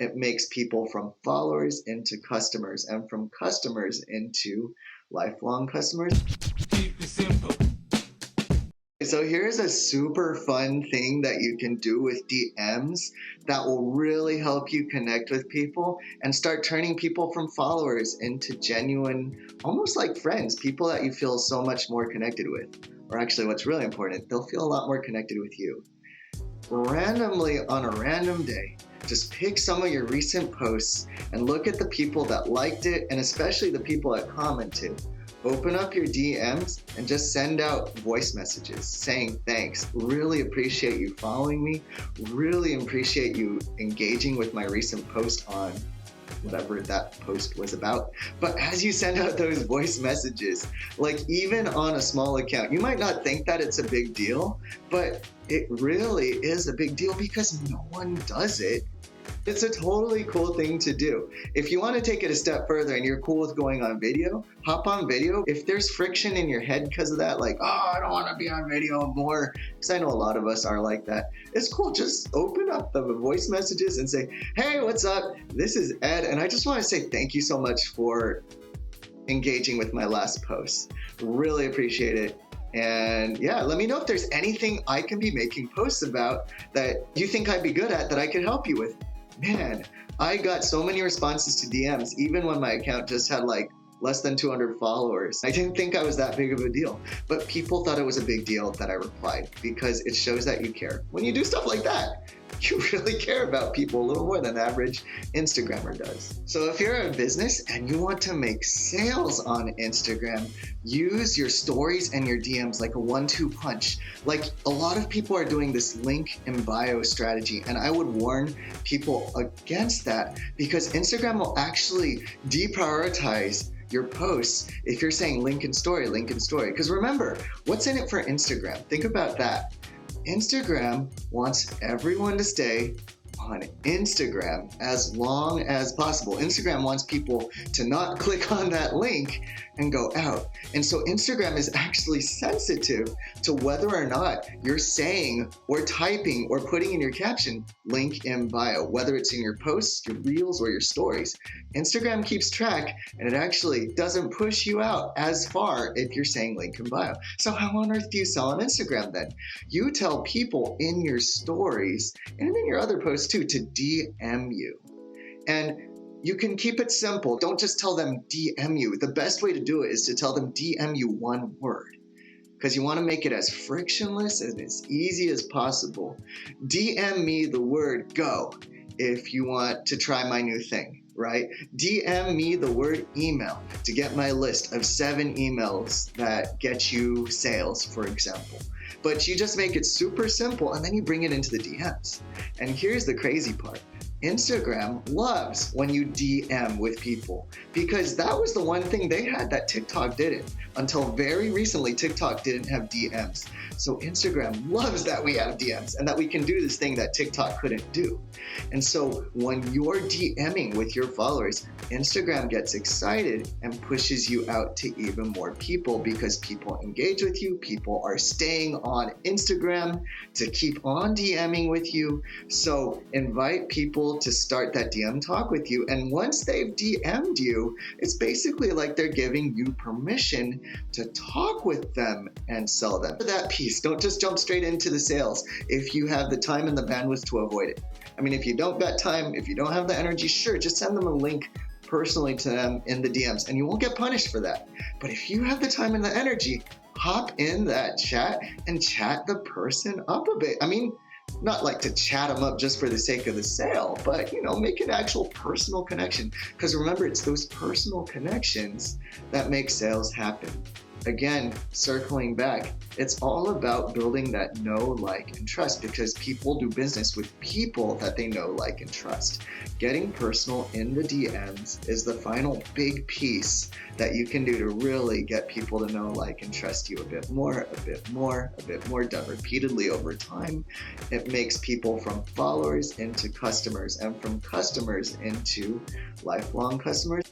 it makes people from followers into customers, and from customers into lifelong customers. Keep it simple. So here's a super fun thing that you can do with DMs that will really help you connect with people and start turning people from followers into genuine, almost like friends, people that you feel so much more connected with. Or actually, what's really important, they'll feel a lot more connected with you. Randomly on a random day, just pick some of your recent posts and look at the people that liked it, and especially the people that commented. Open up your DMs and just send out voice messages saying thanks. Really appreciate you following me. Really appreciate you engaging with my recent post on whatever that post was about. But as you send out those voice messages, like even on a small account, you might not think that it's a big deal, but it really is a big deal because no one does it. It's a totally cool thing to do. If you want to take it a step further and you're cool with going on video, hop on video. If there's friction in your head because of that, like, oh, I don't want to be on video more, because I know a lot of us are like that, it's cool. Just open up the voice messages and say, hey, what's up? This is Ed, and I just want to say thank you so much for engaging with my last post. Really appreciate it. And yeah, let me know if there's anything I can be making posts about that you think I'd be good at that I could help you with. Man, I got so many responses to DMs, even when my account just had like less than 200 followers. I didn't think I was that big of a deal, but people thought it was a big deal that I replied because it shows that you care. When you do stuff like that, you really care about people a little more than the average Instagrammer does. So if you're a business and you want to make sales on Instagram, use your stories and your DMs like a 1-2 punch. Like a lot of people are doing this link in bio strategy, and I would warn people against that because Instagram will actually deprioritize your posts if you're saying link in story, link in story. Because remember, what's in it for Instagram? Think about that. Instagram wants everyone to stay on Instagram as long as possible. Instagram wants people to not click on that link and go out. And so Instagram is actually sensitive to whether or not you're saying or typing or putting in your caption link in bio, whether it's in your posts, your reels, or your stories. Instagram keeps track, and it actually doesn't push you out as far if you're saying link in bio. So how on earth do you sell on Instagram then? You tell people in your stories and in your other posts too to DM you. And you can keep it simple. Don't just tell them DM you. The best way to do it is to tell them DM you one word, because you want to make it as frictionless and as easy as possible. DM me the word go if you want to try my new thing, right? DM me the word email to get my list of 7 emails that get you sales, for example. But you just make it super simple and then you bring it into the DMs. And here's the crazy part. Instagram loves when you DM with people, because that was the one thing they had that TikTok didn't. Until very recently, TikTok didn't have DMs. So Instagram loves that we have DMs and that we can do this thing that TikTok couldn't do. And so when you're DMing with your followers, Instagram gets excited and pushes you out to even more people, because people engage with you. People are staying on Instagram to keep on DMing with you. So invite people to start that DM talk with you. And once they've DM'd you, it's basically like they're giving you permission to talk with them and sell them. For that piece, don't just jump straight into the sales if you have the time and the bandwidth to avoid it. I mean, if you don't got time, if you don't have the energy, sure, just send them a link personally to them in the DMs and you won't get punished for that. But if you have the time and the energy, hop in that chat and chat the person up a bit. I mean, not like to chat them up just for the sake of the sale, but, make an actual personal connection. Because remember, it's those personal connections that make sales happen. Again, circling back, it's all about building that know, like, and trust, because people do business with people that they know, like, and trust. Getting personal in the DMs is the final big piece that you can do to really get people to know, like, and trust you a bit more, done repeatedly over time. It makes people from followers into customers, and from customers into lifelong customers.